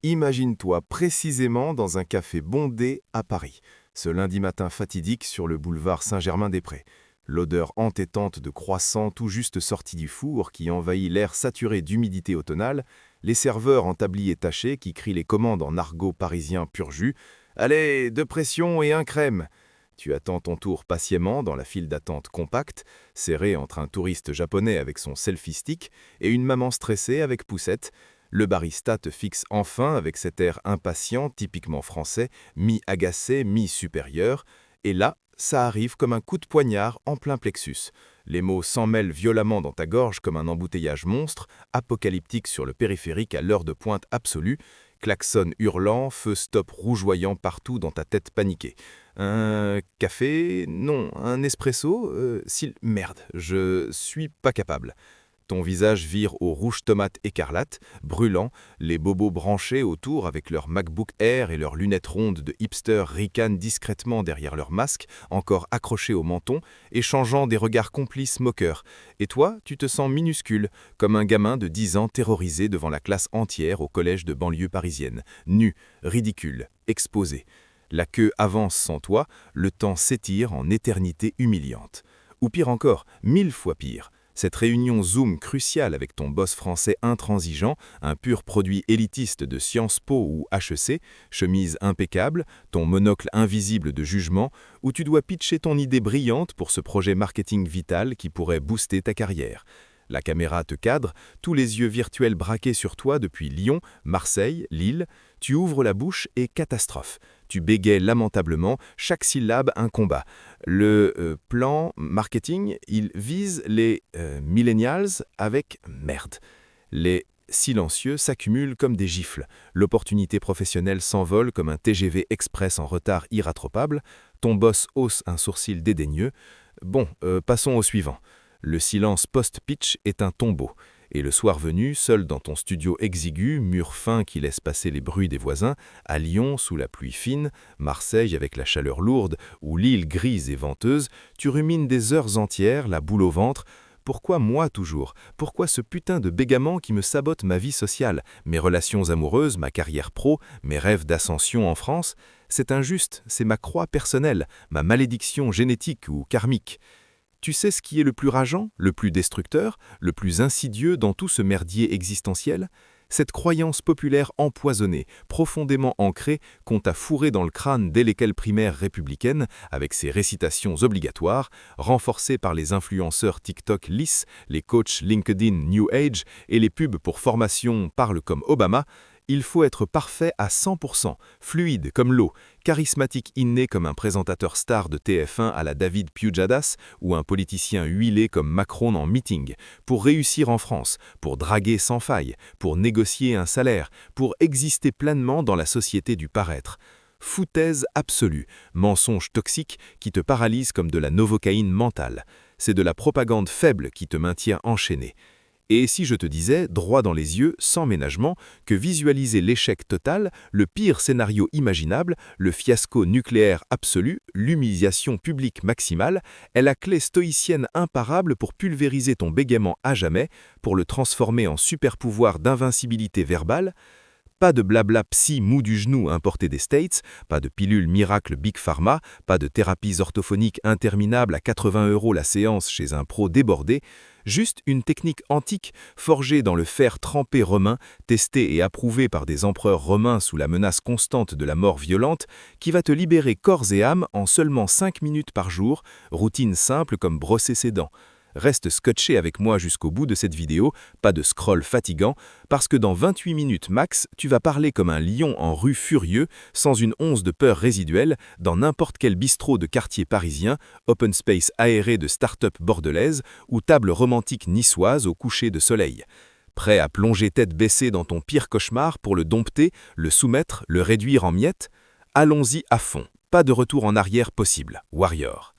Imagine-toi précisément dans un café bondé à Paris, ce lundi matin fatidique sur le boulevard Saint-Germain-des-Prés. L'odeur entêtante de croissants tout juste sortis du four qui envahit l'air saturé d'humidité automnale, les serveurs en tablier taché qui crient les commandes en argot parisien pur jus. Allez, 2 pressions et un crème. Tu attends ton tour patiemment dans la file d'attente compacte, serrée entre un touriste japonais avec son selfie stick et une maman stressée avec poussette. Le barista te fixe enfin avec cet air impatient typiquement français, mi-agacé, mi-supérieur, et là, ça arrive comme un coup de poignard en plein plexus. Les mots s'emmêlent violemment dans ta gorge comme un embouteillage monstre, apocalyptique sur le périphérique à l'heure de pointe absolue, klaxon hurlant, feu stop rougeoyant partout dans ta tête paniquée. Un café? Non. Un espresso? Merde, je suis pas capable. Ton visage vire au rouge tomate écarlate, brûlant, les bobos branchés autour avec leur MacBook Air et leurs lunettes rondes de hipster ricanent discrètement derrière leur masque, encore accrochés au menton, échangeant des regards complices moqueurs. Et toi, tu te sens minuscule, comme un gamin de 10 ans terrorisé devant la classe entière au collège de banlieue parisienne. Nu, ridicule, exposé. La queue avance sans toi, le temps s'étire en éternité humiliante. Ou pire encore, 1000 fois pire. Cette réunion Zoom cruciale avec ton boss français intransigeant, un pur produit élitiste de Sciences Po ou HEC, chemise impeccable, ton monocle invisible de jugement, où tu dois pitcher ton idée brillante pour ce projet marketing vital qui pourrait booster ta carrière. La caméra te cadre, tous les yeux virtuels braqués sur toi depuis Lyon, Marseille, Lille. Tu ouvres la bouche et catastrophe. Tu bégaies lamentablement, chaque syllabe un combat. Le plan marketing, il vise les millennials avec merde. Les silencieux s'accumulent comme des gifles. L'opportunité professionnelle s'envole comme un TGV express en retard irrattrapable. Ton boss hausse un sourcil dédaigneux. Bon, passons au suivant. Le silence post-pitch est un tombeau. Et le soir venu, seul dans ton studio exigu, mur fin qui laisse passer les bruits des voisins, à Lyon sous la pluie fine, Marseille avec la chaleur lourde, ou Lille grise et venteuse, tu rumines des heures entières, la boule au ventre. Pourquoi moi toujours? Pourquoi ce putain de bégaiement qui me sabote ma vie sociale, mes relations amoureuses, ma carrière pro, mes rêves d'ascension en France? C'est injuste, c'est ma croix personnelle, ma malédiction génétique ou karmique. Tu sais ce qui est le plus rageant, le plus destructeur, le plus insidieux dans tout ce merdier existentiel? Cette croyance populaire empoisonnée, profondément ancrée, qu'on t'a fourrée dans le crâne dès l'école primaire républicaine, avec ses récitations obligatoires, renforcées par les influenceurs TikTok lisses, les coachs LinkedIn New Age et les pubs pour formation Parle comme Obama. Il faut être parfait à 100%, fluide comme l'eau, charismatique inné comme un présentateur star de TF1 à la David Pujadas ou un politicien huilé comme Macron en meeting, pour réussir en France, pour draguer sans faille, pour négocier un salaire, pour exister pleinement dans la société du paraître. Foutaise absolue, mensonge toxique qui te paralyse comme de la novocaïne mentale. C'est de la propagande faible qui te maintient enchaîné. Et si je te disais, droit dans les yeux, sans ménagement, que visualiser l'échec total, le pire scénario imaginable, le fiasco nucléaire absolu, l'humiliation publique maximale, est la clé stoïcienne imparable pour pulvériser ton bégaiement à jamais, pour le transformer en super-pouvoir d'invincibilité verbale? Pas de blabla psy mou du genou importé des States, pas de pilule miracle Big Pharma, pas de thérapies orthophoniques interminables à 80 € la séance chez un pro débordé, juste une technique antique forgée dans le fer trempé romain, testée et approuvée par des empereurs romains sous la menace constante de la mort violente, qui va te libérer corps et âme en seulement 5 minutes par jour, routine simple comme brosser ses dents. Reste scotché avec moi jusqu'au bout de cette vidéo, pas de scroll fatigant, parce que dans 28 minutes max, tu vas parler comme un lion en rue furieux, sans une once de peur résiduelle, dans n'importe quel bistrot de quartier parisien, open space aéré de start-up bordelaise ou table romantique niçoise au coucher de soleil. Prêt à plonger tête baissée dans ton pire cauchemar pour le dompter, le soumettre, le réduire en miettes? Allons-y à fond, pas de retour en arrière possible, Warrior.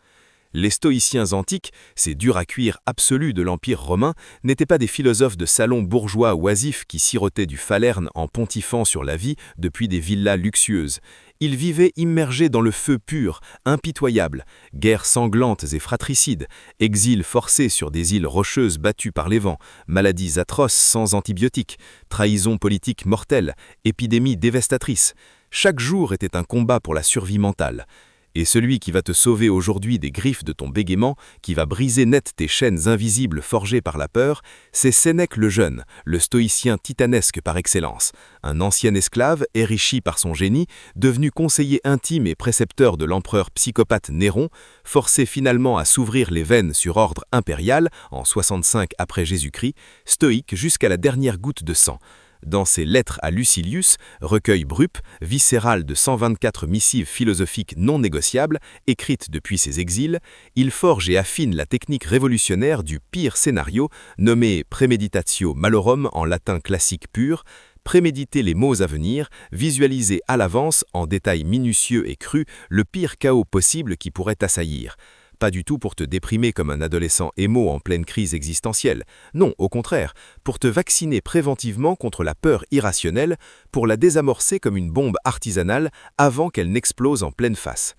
Les stoïciens antiques, ces durs à cuire absolus de l'Empire romain, n'étaient pas des philosophes de salon bourgeois oisifs qui sirotaient du Falerne en pontifant sur la vie depuis des villas luxueuses. Ils vivaient immergés dans le feu pur, impitoyable, guerres sanglantes et fratricides, exil forcé sur des îles rocheuses battues par les vents, maladies atroces sans antibiotiques, trahison politique mortelle, épidémies dévastatrices. Chaque jour était un combat pour la survie mentale. Et celui qui va te sauver aujourd'hui des griffes de ton bégaiement, qui va briser net tes chaînes invisibles forgées par la peur, c'est Sénèque le jeune, le stoïcien titanesque par excellence, un ancien esclave enrichi par son génie, devenu conseiller intime et précepteur de l'empereur psychopathe Néron, forcé finalement à s'ouvrir les veines sur ordre impérial en 65 après Jésus-Christ, stoïque jusqu'à la dernière goutte de sang. Dans ses Lettres à Lucilius, recueil Brup, viscéral de 124 missives philosophiques non négociables, écrites depuis ses exils, il forge et affine la technique révolutionnaire du pire scénario, nommé Premeditatio Malorum en latin classique pur, préméditer les maux à venir, visualiser à l'avance, en détails minutieux et crus, le pire chaos possible qui pourrait t'assaillir. Pas du tout pour te déprimer comme un adolescent émo en pleine crise existentielle. Non, au contraire, pour te vacciner préventivement contre la peur irrationnelle, pour la désamorcer comme une bombe artisanale avant qu'elle n'explose en pleine face.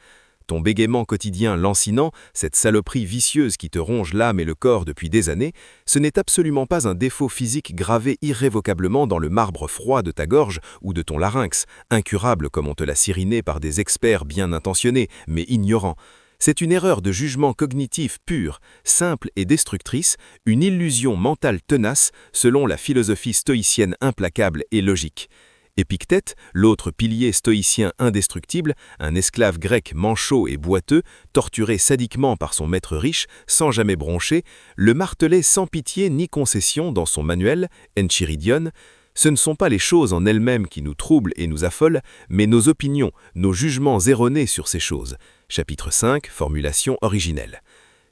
Ton bégaiement quotidien lancinant, cette saloperie vicieuse qui te ronge l'âme et le corps depuis des années, ce n'est absolument pas un défaut physique gravé irrévocablement dans le marbre froid de ta gorge ou de ton larynx, incurable comme on te l'a siriné par des experts bien intentionnés, mais ignorants. C'est une erreur de jugement cognitif pure, simple et destructrice, une illusion mentale tenace selon la philosophie stoïcienne implacable et logique. Épictète, l'autre pilier stoïcien indestructible, un esclave grec manchot et boiteux, torturé sadiquement par son maître riche, sans jamais broncher, le martelait sans pitié ni concession dans son manuel, Enchiridion. Ce ne sont pas les choses en elles-mêmes qui nous troublent et nous affolent, mais nos opinions, nos jugements erronés sur ces choses. Chapitre 5, formulation originelle.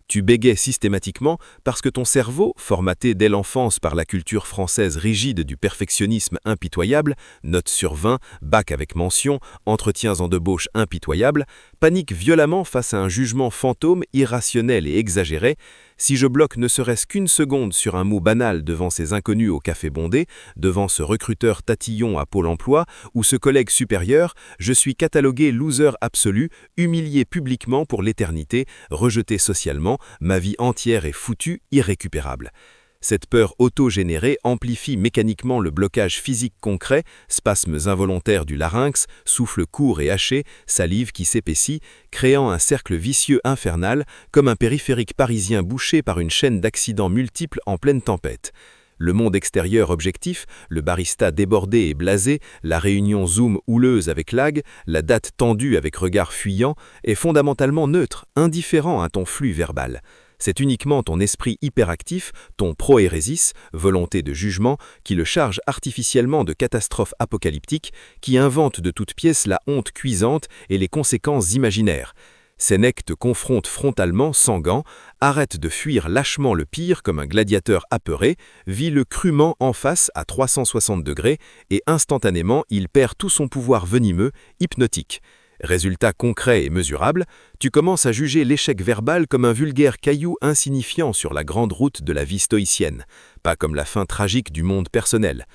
Tu bégais systématiquement parce que ton cerveau, formaté dès l'enfance par la culture française rigide du perfectionnisme impitoyable, notes sur 20, bac avec mention, entretiens en débauche impitoyable, panique violemment face à un jugement fantôme irrationnel et exagéré. Si je bloque ne serait-ce qu'une seconde sur un mot banal devant ces inconnus au café bondé, devant ce recruteur tatillon à Pôle emploi ou ce collègue supérieur, je suis catalogué loser absolu, humilié publiquement pour l'éternité, rejeté socialement, ma vie entière est foutue, irrécupérable. Cette peur auto-générée amplifie mécaniquement le blocage physique concret, spasmes involontaires du larynx, souffle court et haché, salive qui s'épaissit, créant un cercle vicieux infernal, comme un périphérique parisien bouché par une chaîne d'accidents multiples en pleine tempête. Le monde extérieur objectif, le barista débordé et blasé, la réunion Zoom houleuse avec lag, la date tendue avec regard fuyant, est fondamentalement neutre, indifférent à ton flux verbal. C'est uniquement ton esprit hyperactif, ton proérésis, volonté de jugement, qui le charge artificiellement de catastrophes apocalyptiques, qui invente de toutes pièces la honte cuisante et les conséquences imaginaires. Sénèque te confronte frontalement, sans gants, arrête de fuir lâchement le pire comme un gladiateur apeuré, vis-le crûment en face à 360 degrés, et instantanément il perd tout son pouvoir venimeux, hypnotique. Résultat concret et mesurable, tu commences à juger l'échec verbal comme un vulgaire caillou insignifiant sur la grande route de la vie stoïcienne, pas comme la fin tragique du monde personnel.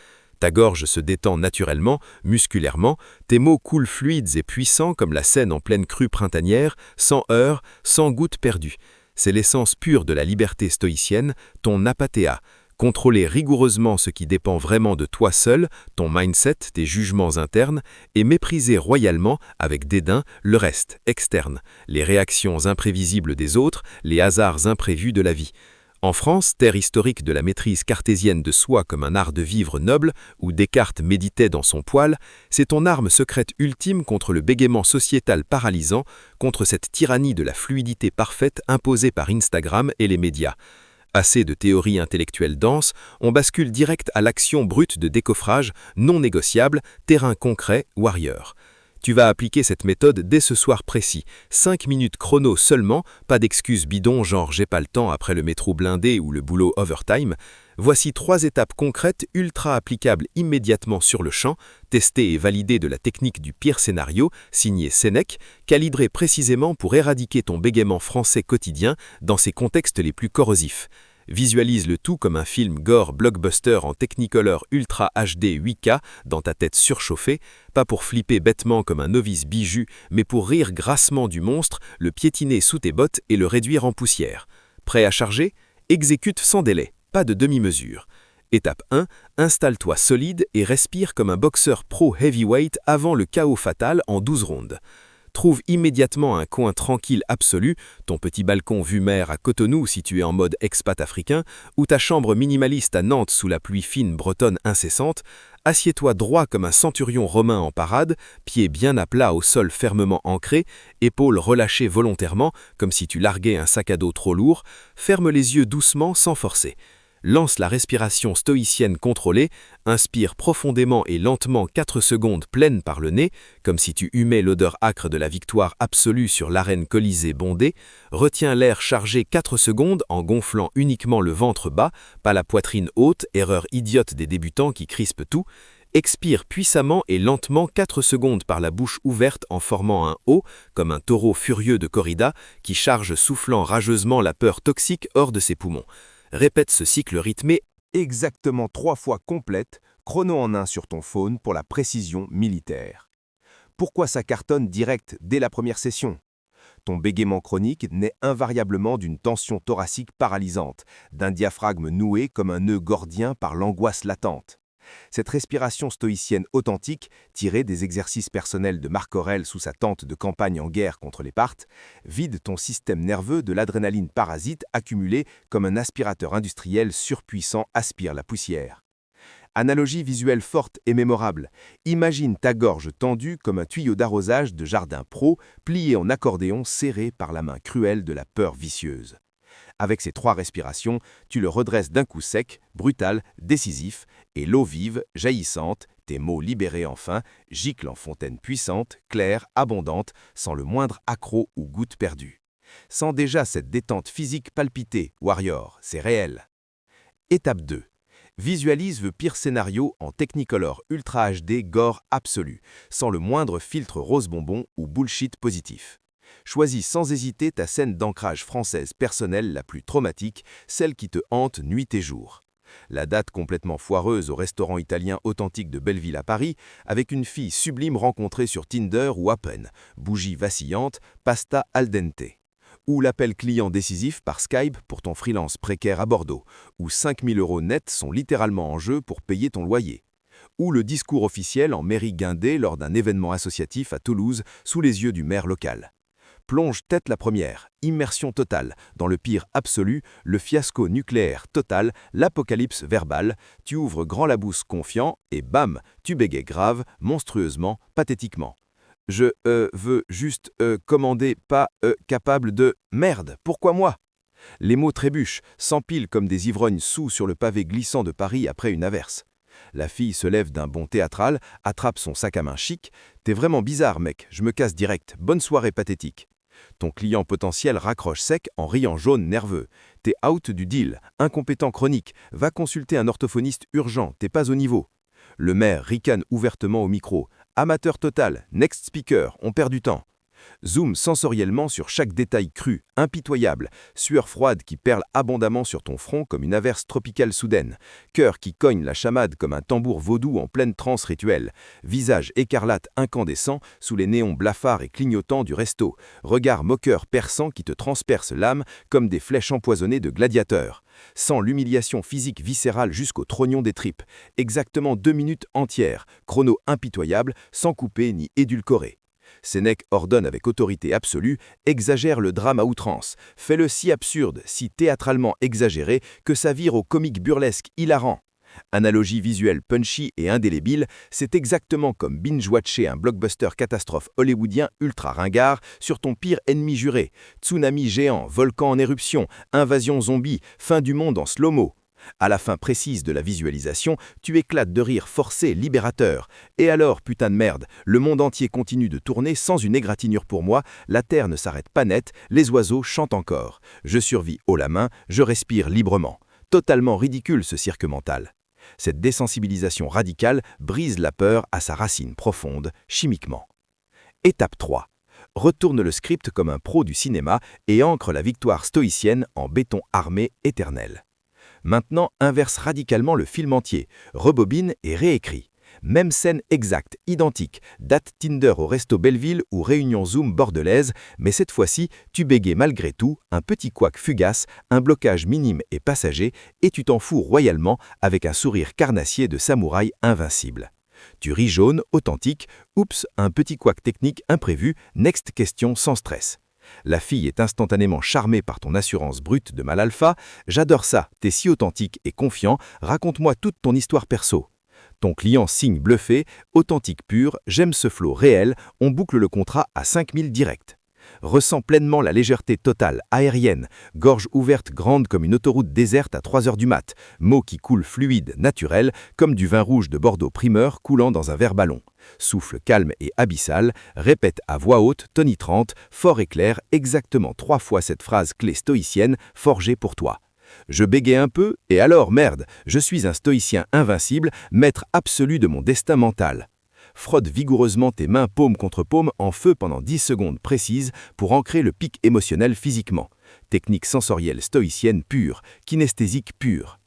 Ta gorge se détend naturellement, musculairement, tes mots coulent fluides et puissants comme la Seine en pleine crue printanière, sans heurts, sans gouttes perdues. C'est l'essence pure de la liberté stoïcienne, ton apathéa. Contrôler rigoureusement ce qui dépend vraiment de toi seul, ton mindset, tes jugements internes, et mépriser royalement, avec dédain, le reste, externe, les réactions imprévisibles des autres, les hasards imprévus de la vie. En France, terre historique de la maîtrise cartésienne de soi comme un art de vivre noble, où Descartes méditait dans son poêle, c'est ton arme secrète ultime contre le bégaiement sociétal paralysant, contre cette tyrannie de la fluidité parfaite imposée par Instagram et les médias. Assez de théories intellectuelles denses, on bascule direct à l'action brute de décoffrage, non négociable, terrain concret, warrior. Tu vas appliquer cette méthode dès ce soir précis, 5 minutes chrono seulement, pas d'excuses bidons genre j'ai pas le temps après le métro blindé ou le boulot overtime. Voici 3 étapes concrètes ultra applicables immédiatement sur le champ, testées et validées de la technique du pire scénario, signée Sénèque, calibrée précisément pour éradiquer ton bégaiement français quotidien dans ses contextes les plus corrosifs. Visualise le tout comme un film gore blockbuster en Technicolor Ultra HD 8K dans ta tête surchauffée, pas pour flipper bêtement comme un novice bijou, mais pour rire grassement du monstre, le piétiner sous tes bottes et le réduire en poussière. Prêt à charger? Exécute sans délai, pas de demi-mesure. Étape 1, installe-toi solide et respire comme un boxeur pro heavyweight avant le chaos fatal en 12 rondes. Trouve immédiatement un coin tranquille absolu, ton petit balcon vue mer à Cotonou si tu es en mode expat africain, ou ta chambre minimaliste à Nantes sous la pluie fine bretonne incessante. Assieds-toi droit comme un centurion romain en parade, pieds bien à plat au sol fermement ancrés, épaules relâchées volontairement comme si tu larguais un sac à dos trop lourd. Ferme les yeux doucement sans forcer. Lance la respiration stoïcienne contrôlée, inspire profondément et lentement 4 secondes pleines par le nez, comme si tu humais l'odeur âcre de la victoire absolue sur l'arène Colisée bondée, retiens l'air chargé 4 secondes en gonflant uniquement le ventre bas, pas la poitrine haute, erreur idiote des débutants qui crispent tout, expire puissamment et lentement 4 secondes par la bouche ouverte en formant un O, comme un taureau furieux de corrida qui charge soufflant rageusement la peur toxique hors de ses poumons. Répète ce cycle rythmé Exactement 3 fois complète, chrono en 1 sur ton phone pour la précision militaire. Pourquoi ça cartonne direct dès la première session? Ton bégaiement chronique naît invariablement d'une tension thoracique paralysante, d'un diaphragme noué comme un nœud gordien par l'angoisse latente. Cette respiration stoïcienne authentique, tirée des exercices personnels de Marc Aurèle sous sa tente de campagne en guerre contre les Parthes, vide ton système nerveux de l'adrénaline parasite accumulée comme un aspirateur industriel surpuissant aspire la poussière. Analogie visuelle forte et mémorable. Imagine ta gorge tendue comme un tuyau d'arrosage de jardin pro, plié en accordéon serré par la main cruelle de la peur vicieuse. Avec ces 3 respirations, tu le redresses d'un coup sec, brutal, décisif, et l'eau vive, jaillissante, tes mots libérés enfin, giclent en fontaine puissante, claire, abondante, sans le moindre accroc ou goutte perdue. Sens déjà cette détente physique palpiter, warrior, c'est réel. Étape 2. Visualise le pire scénario en Technicolor Ultra HD gore absolu, sans le moindre filtre rose bonbon ou bullshit positif. Choisis sans hésiter ta scène d'ancrage française personnelle la plus traumatique, celle qui te hante nuit et jour. La date complètement foireuse au restaurant italien authentique de Belleville à Paris, avec une fille sublime rencontrée sur Tinder ou Appen, bougie vacillante, pasta al dente. Ou l'appel client décisif par Skype pour ton freelance précaire à Bordeaux, où 5 000 € nets sont littéralement en jeu pour payer ton loyer. Ou le discours officiel en mairie guindée lors d'un événement associatif à Toulouse sous les yeux du maire local. Plonge tête la première, immersion totale, dans le pire absolu, le fiasco nucléaire total, l'apocalypse verbale, tu ouvres grand la bouche confiant et bam, tu bégaies grave, monstrueusement, pathétiquement. Je veux juste commander, pas capable de merde, pourquoi moi? Les mots trébuchent, s'empilent comme des ivrognes sous sur le pavé glissant de Paris après une averse. La fille se lève d'un bond théâtral, attrape son sac à main chic. T'es vraiment bizarre, mec, je me casse direct, bonne soirée pathétique. Ton client potentiel raccroche sec en riant jaune nerveux. T'es out du deal, incompétent chronique, va consulter un orthophoniste urgent, t'es pas au niveau. Le maire ricane ouvertement au micro. Amateur total, next speaker, on perd du temps. Zoom sensoriellement sur chaque détail cru, impitoyable, sueur froide qui perle abondamment sur ton front comme une averse tropicale soudaine, cœur qui cogne la chamade comme un tambour vaudou en pleine transe rituelle, visage écarlate incandescent sous les néons blafards et clignotants du resto, regard moqueur perçant qui te transperce l'âme comme des flèches empoisonnées de gladiateurs. Sans l'humiliation physique viscérale jusqu'au trognon des tripes, exactement 2 minutes entières, chrono impitoyable, sans couper ni édulcorer. Sénèque ordonne avec autorité absolue, exagère le drame à outrance, fais-le si absurde, si théâtralement exagéré que ça vire au comique burlesque hilarant. Analogie visuelle punchy et indélébile, c'est exactement comme binge-watcher un blockbuster catastrophe hollywoodien ultra ringard sur ton pire ennemi juré. Tsunami géant, volcan en éruption, invasion zombie, fin du monde en slow-mo. À la fin précise de la visualisation, tu éclates de rire forcé, libérateur. Et alors, putain de merde, le monde entier continue de tourner sans une égratignure pour moi, la terre ne s'arrête pas net, les oiseaux chantent encore. Je survis haut la main, je respire librement. Totalement ridicule ce cirque mental. Cette désensibilisation radicale brise la peur à sa racine profonde, chimiquement. Étape 3. Retourne le script comme un pro du cinéma et ancre la victoire stoïcienne en béton armé éternel. Maintenant, inverse radicalement le film entier, rebobine et réécrit. Même scène exacte, identique, date Tinder au resto Belleville ou réunion Zoom bordelaise, mais cette fois-ci, tu bégais malgré tout, un petit couac fugace, un blocage minime et passager, et tu t'en fous royalement avec un sourire carnassier de samouraï invincible. Tu ris jaune, authentique, oups, un petit couac technique imprévu, next question sans stress. La fille est instantanément charmée par ton assurance brute de mal alpha. J'adore ça, t'es si authentique et confiant, raconte-moi toute ton histoire perso. Ton client signe bluffé, authentique pur, j'aime ce flow réel, on boucle le contrat à 5000 direct. Ressens pleinement la légèreté totale, aérienne, gorge ouverte grande comme une autoroute déserte à 3 heures du mat, mots qui coulent fluide, naturel, comme du vin rouge de Bordeaux primeur coulant dans un verre ballon. Souffle calme et abyssal, répète à voix haute, tonitruante, fort et clair, exactement 3 fois cette phrase clé stoïcienne forgée pour toi. Je bégais un peu, et alors merde, je suis un stoïcien invincible, maître absolu de mon destin mental. Frotte vigoureusement tes mains paume contre paume en feu pendant 10 secondes précises pour ancrer le pic émotionnel physiquement. Technique sensorielle stoïcienne pure, kinesthésique pure.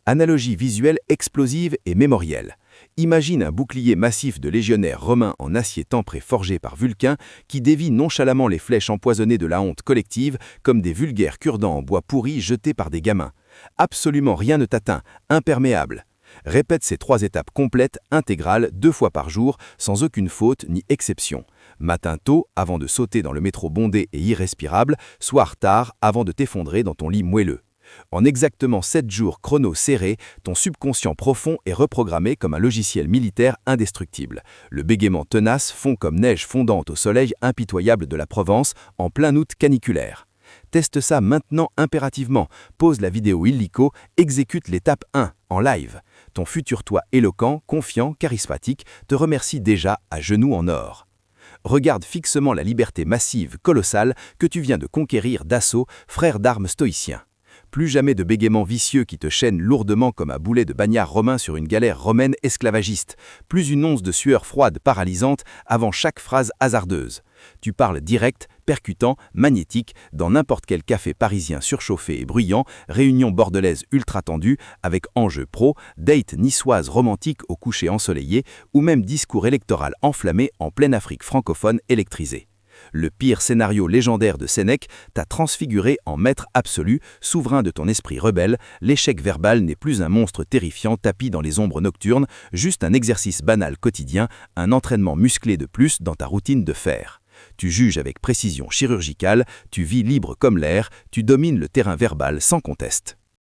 Analogie visuelle explosive et mémorielle. Imagine un bouclier massif de légionnaires romains en acier tempré forgé par Vulcain qui dévie nonchalamment les flèches empoisonnées de la honte collective comme des vulgaires cure-dents en bois pourri jetés par des gamins. Absolument rien ne t'atteint, imperméable. Répète ces 3 étapes complètes, intégrales, 2 fois par jour, sans aucune faute ni exception. Matin tôt, avant de sauter dans le métro bondé et irrespirable, soir tard, avant de t'effondrer dans ton lit moelleux. En exactement 7 jours chrono serrés, ton subconscient profond est reprogrammé comme un logiciel militaire indestructible. Le bégaiement tenace fond comme neige fondante au soleil impitoyable de la Provence en plein août caniculaire. Teste ça maintenant impérativement, pose la vidéo illico, exécute l'étape 1 en live. Ton futur toi éloquent, confiant, charismatique te remercie déjà à genoux en or. Regarde fixement la liberté massive, colossale que tu viens de conquérir d'assaut, frère d'armes stoïcien. Plus jamais de bégaiement vicieux qui te chaîne lourdement comme un boulet de bagnard romain sur une galère romaine esclavagiste. Plus une once de sueur froide paralysante avant chaque phrase hasardeuse. Tu parles direct, percutant, magnétique, dans n'importe quel café parisien surchauffé et bruyant, réunion bordelaise ultra tendue, avec enjeu pro, date niçoise romantique au coucher ensoleillé, ou même discours électoral enflammé en pleine Afrique francophone électrisée. Le pire scénario légendaire de Sénèque t'a transfiguré en maître absolu, souverain de ton esprit rebelle. L'échec verbal n'est plus un monstre terrifiant tapi dans les ombres nocturnes, juste un exercice banal quotidien, un entraînement musclé de plus dans ta routine de fer. Tu juges avec précision chirurgicale, tu vis libre comme l'air, tu domines le terrain verbal sans conteste.